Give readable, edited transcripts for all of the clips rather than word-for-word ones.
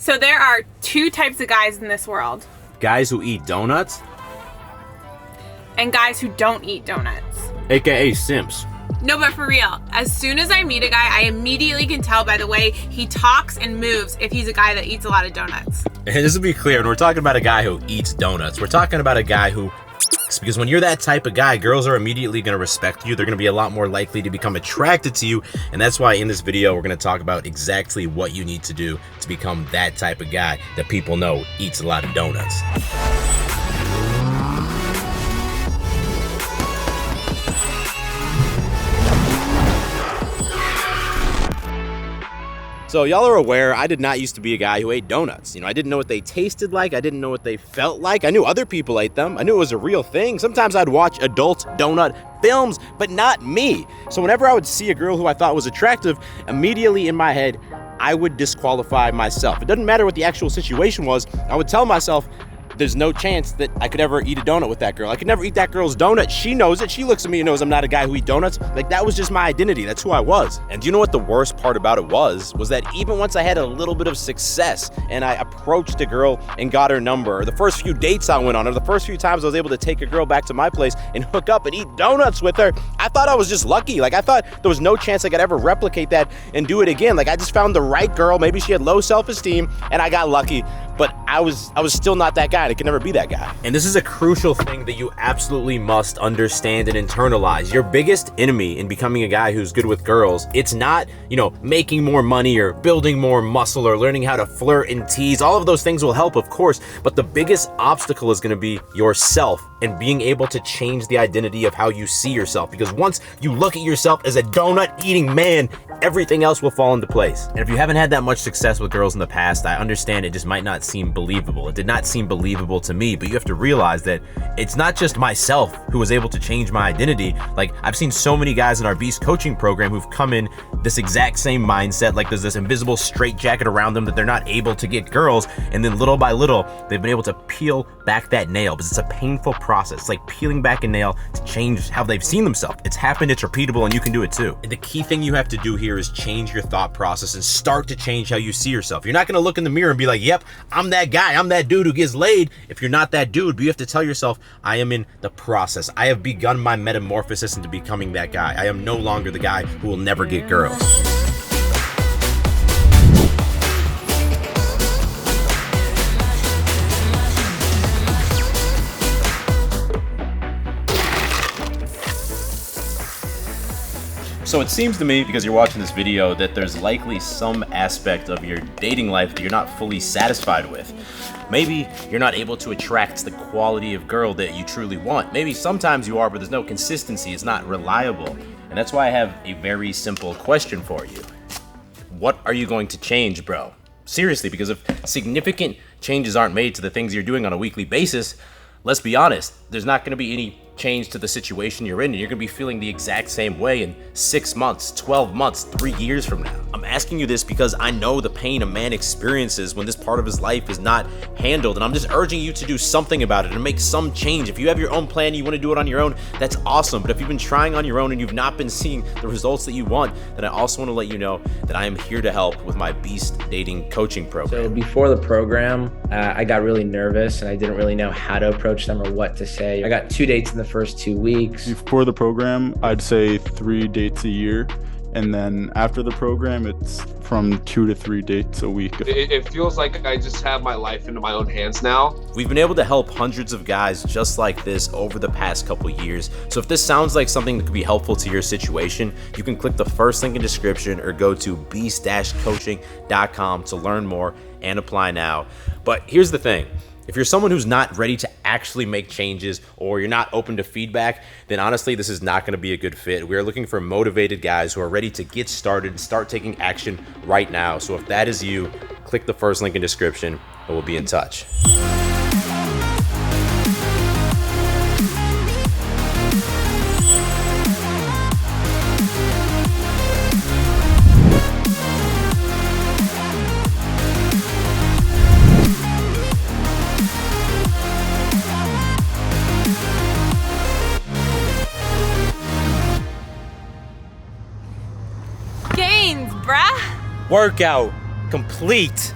So there are two types of guys in this world. Guys who eat donuts? And guys who don't eat donuts. AKA simps. No, but for real, as soon as I meet a guy, I immediately can tell by the way he talks and moves if he's a guy that eats a lot of donuts. And just to be clear, when we're talking about a guy who eats donuts, we're talking about a guy who because when you're that type of guy, girls are immediately going to respect you. They're going to be a lot more likely to become attracted to you. And that's why in this video, we're going to talk about exactly what you need to do to become that type of guy that people know eats a lot of donuts. So y'all are aware, I did not used to be a guy who ate donuts. I didn't know what they tasted like. I didn't know what they felt like. I knew other people ate them. I knew it was a real thing. Sometimes I'd watch adult donut films, but not me. So whenever I would see a girl who I thought was attractive, immediately in my head, I would disqualify myself. It doesn't matter what the actual situation was. I would tell myself, there's no chance that I could ever eat a donut with that girl. I could never eat that girl's donut. She knows it. She looks at me and knows I'm not a guy who eats donuts. Like, that was just my identity. That's who I was. And do you know what the worst part about it was that even once I had a little bit of success and I approached a girl and got her number, or the first few dates I went on, or the first few times I was able to take a girl back to my place and hook up and eat donuts with her, I thought I was just lucky. Like, I thought there was no chance I could ever replicate that and do it again. Like, I just found the right girl. Maybe she had low self-esteem and I got lucky. But I was still not that guy. I could never be that guy. And this is a crucial thing that you absolutely must understand and internalize. Your biggest enemy in becoming a guy who's good with girls, it's not, making more money or building more muscle or learning how to flirt and tease. All of those things will help, of course, but the biggest obstacle is going to be yourself and being able to change the identity of how you see yourself. Because once you look at yourself as a donut eating man, everything else will fall into place. And if you haven't had that much success with girls in the past, I understand it just might not seem believable. It did not seem believable to me, but you have to realize that it's not just myself who was able to change my identity. Like, I've seen so many guys in our Beast coaching program who've come in this exact same mindset, like there's this invisible straitjacket around them that they're not able to get girls, and then little by little, they've been able to peel back that nail, because it's a painful process. It's like peeling back a nail to change how they've seen themselves. It's happened, it's repeatable, and you can do it too. And the key thing you have to do here is change your thought process and start to change how you see yourself. You're not gonna look in the mirror and be like, yep, I'm that guy, I'm that dude who gets laid, if you're not that dude. But you have to tell yourself, I am in the process. I have begun my metamorphosis into becoming that guy. I am no longer the guy who will never get girls. So it seems to me, because you're watching this video, that there's likely some aspect of your dating life that you're not fully satisfied with. Maybe you're not able to attract the quality of girl that you truly want. Maybe sometimes you are, but there's no consistency. It's not reliable. And that's why I have a very simple question for you. What are you going to change, bro? Seriously, because if significant changes aren't made to the things you're doing on a weekly basis, let's be honest, there's not going to be any change to the situation you're in, and you're going to be feeling the exact same way in 6 months, 12 months, 3 years from now. I'm asking you this because I know the pain a man experiences when this part of his life is not handled, and I'm just urging you to do something about it and make some change. If you have your own plan, you want to do it on your own, that's awesome. But if you've been trying on your own and you've not been seeing the results that you want, then I also want to let you know that I am here to help with my Beast Dating Coaching Program. So before the program, I got really nervous and I didn't really know how to approach them or what to say. I got 2 dates in the first 2 weeks. Before the program, I'd say 3 dates a year. And then after the program, it's from 2 to 3 dates a week. It feels like I just have my life into my own hands now. We've been able to help hundreds of guys just like this over the past couple years. So if this sounds like something that could be helpful to your situation, you can click the first link in description or go to beast-coaching.com to learn more and apply now. But here's the thing. If you're someone who's not ready to actually make changes, or you're not open to feedback, then honestly, this is not going to be a good fit. We're looking for motivated guys who are ready to get started and start taking action right now. So if that is you, click the first link in description and we'll be in touch. Gains, bruh. Workout complete.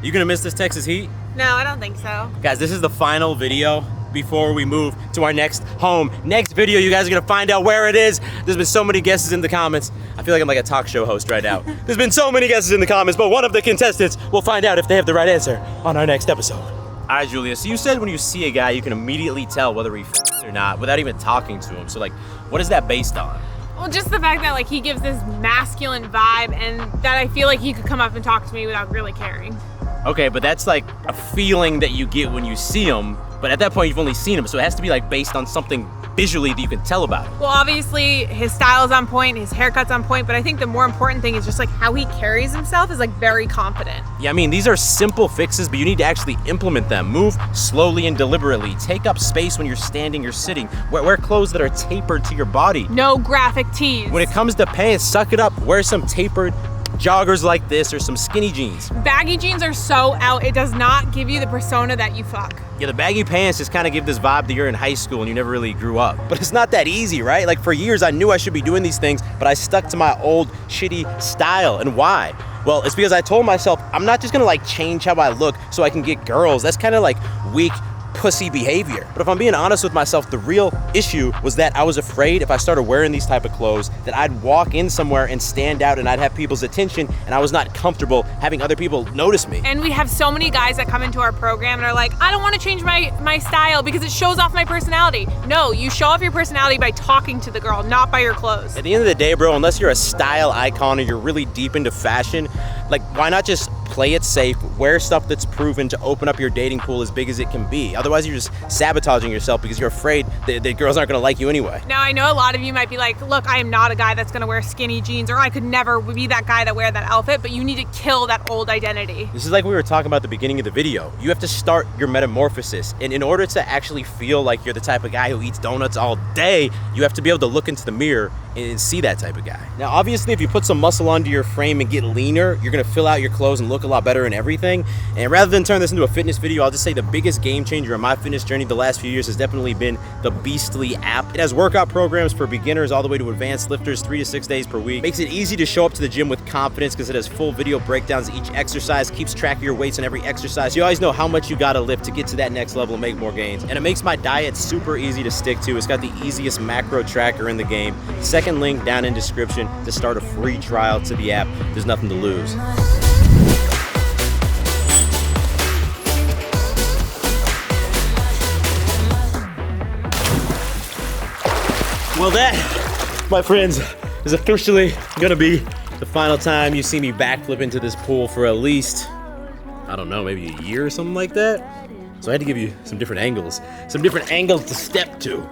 You gonna miss this Texas heat? No, I don't think so. Guys, this is the final video before we move to our next home. Next video, you guys are gonna find out where it is. There's been so many guesses in the comments. I feel like I'm like a talk show host right now. There's been so many guesses in the comments, but one of the contestants will find out if they have the right answer on our next episode. All right, Julius, so you said when you see a guy, you can immediately tell whether he or not without even talking to him. So like, what is that based on? Well, just the fact that like he gives this masculine vibe and that I feel like he could come up and talk to me without really caring. Okay, but that's like a feeling that you get when you see him, but at that point you've only seen him, so it has to be like based on something visually that you can tell about him. Well, obviously his style is on point, his haircut's on point, but I think the more important thing is just like how he carries himself is like very confident. Yeah, I mean, these are simple fixes, but you need to actually implement them. Move slowly and deliberately. Take up space when you're standing or sitting. Wear clothes that are tapered to your body. No graphic tees. When it comes to pants, suck it up. Wear some tapered joggers like this or some skinny jeans. Baggy jeans are so out, it does not give you the persona that you fuck. Yeah, the baggy pants just kind of give this vibe that you're in high school and you never really grew up. But it's not that easy, right? Like for years I knew I should be doing these things, but I stuck to my old shitty style. And why? Well, it's because I told myself I'm not just gonna like change how I look so I can get girls. That's kind of like weak pussy behavior. But if I'm being honest with myself, the real issue was that I was afraid if I started wearing these type of clothes that I'd walk in somewhere and stand out and I'd have people's attention, and I was not comfortable having other people notice me. And we have so many guys that come into our program and are like, I don't want to change my style because it shows off my personality. No, you show off your personality by talking to the girl, not by your clothes. At the end of the day, bro, unless you're a style icon or you're really deep into fashion, like why not just play it safe, wear stuff that's proven to open up your dating pool as big as it can be. Otherwise, you're just sabotaging yourself because you're afraid that girls aren't gonna like you anyway. Now, I know a lot of you might be like, look, I am not a guy that's gonna wear skinny jeans, or I could never be that guy that wear that outfit, but you need to kill that old identity. This is like we were talking about at the beginning of the video. You have to start your metamorphosis. And in order to actually feel like you're the type of guy who eats donuts all day, you have to be able to look into the mirror and see that type of guy. Now, obviously, if you put some muscle onto your frame and get leaner, you're gonna fill out your clothes and look a lot better in everything. And rather than turn this into a fitness video, I'll just say the biggest game changer in my fitness journey the last few years has definitely been the Beastly app. It has workout programs for beginners all the way to advanced lifters 3 to 6 days per week. Makes it easy to show up to the gym with confidence because it has full video breakdowns of each exercise, keeps track of your weights on every exercise. You always know how much you gotta lift to get to that next level and make more gains. And it makes my diet super easy to stick to. It's got the easiest macro tracker in the game. Second link down in description to start a free trial to the app. There's nothing to lose. Well, that, my friends, is officially gonna be the final time you see me backflip into this pool for at least, I don't know, maybe a year or something like that. So I had to give you some different angles to step to.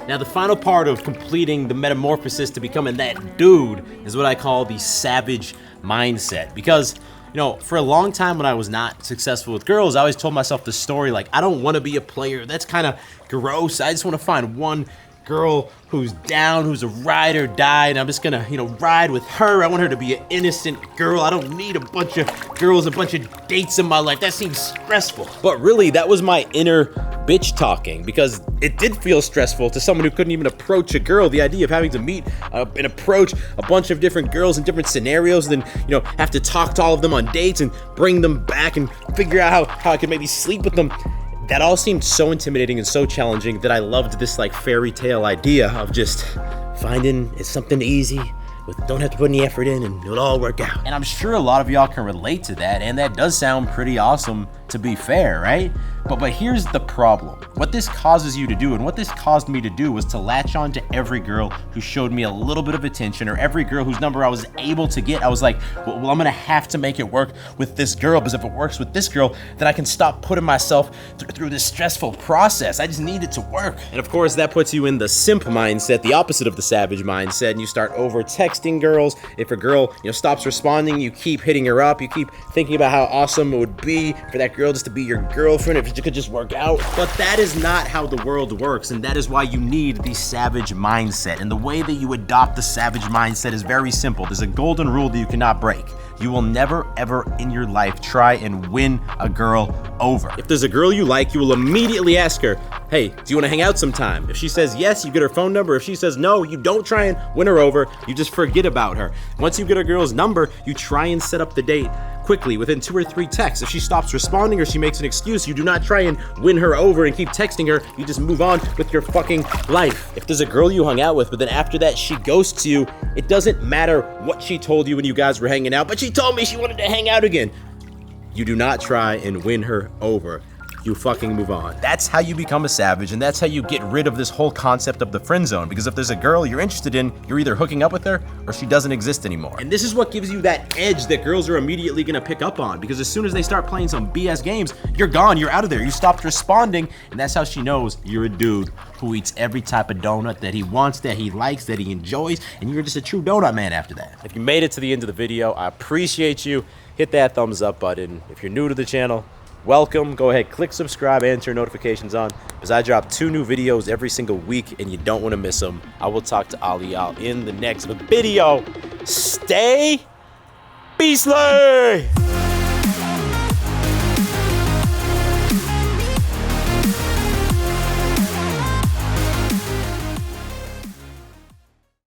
Now, the final part of completing the metamorphosis to becoming that dude is what I call the savage mindset. Because, you know, for a long time when I was not successful with girls, I always told myself the story like, I don't want to be a player. That's kind of gross. I just want to find one girl who's down, who's a ride or die, and I'm just gonna, you know, ride with her. I want her to be an innocent girl. I don't need a bunch of girls, a bunch of dates in my life. That seems stressful. But really, that was my inner bitch talking, because it did feel stressful to someone who couldn't even approach a girl. The idea of having to meet and approach a bunch of different girls in different scenarios, then, you know, have to talk to all of them on dates and bring them back and figure out how I could maybe sleep with them. That all seemed so intimidating and so challenging that I loved this like fairy tale idea of just finding it's something easy, don't have to put any effort in and it'll all work out. And I'm sure a lot of y'all can relate to that, and that does sound pretty awesome to be fair, right? But here's the problem. What this causes you to do, and what this caused me to do, was to latch on to every girl who showed me a little bit of attention, or every girl whose number I was able to get. I was like, well, I'm gonna have to make it work with this girl, because if it works with this girl, then I can stop putting myself through this stressful process. I just need it to work. And of course, that puts you in the simp mindset, the opposite of the savage mindset, and you start over texting girls. If a girl, you know, stops responding, you keep hitting her up. You keep thinking about how awesome it would be for that girl just to be your girlfriend, if it could just work out. But that is not how the world works, and that is why you need the savage mindset. And the way that you adopt the savage mindset is very simple. There's a golden rule that you cannot break. You will never, ever in your life try and win a girl over. If there's a girl you like, you will immediately ask her, hey, do you want to hang out sometime? If she says yes, you get her phone number. If she says no, you don't try and win her over. You just forget about her. Once you get a girl's number, you try and set up the date quickly, within 2 or 3 texts. If she stops responding or she makes an excuse, you do not try and win her over and keep texting her. You just move on with your fucking life. If there's a girl you hung out with, but then after that she ghosts you, it doesn't matter what she told you when you guys were hanging out, but she told me she wanted to hang out again. You do not try and win her over. You fucking move on. That's how you become a savage, and that's how you get rid of this whole concept of the friend zone, because if there's a girl you're interested in, you're either hooking up with her or she doesn't exist anymore. And this is what gives you that edge that girls are immediately gonna pick up on, because as soon as they start playing some BS games, you're gone, you're out of there, you stopped responding, and that's how she knows you're a dude who eats every type of donut that he wants, that he likes, that he enjoys, and you're just a true donut man after that. If you made it to the end of the video, I appreciate you. Hit that thumbs up button. If you're new to the channel, welcome. Go ahead, click subscribe and turn notifications on, because I drop 2 new videos every single week and you don't want to miss them. I will talk to Ali out in the next video. Stay beastly!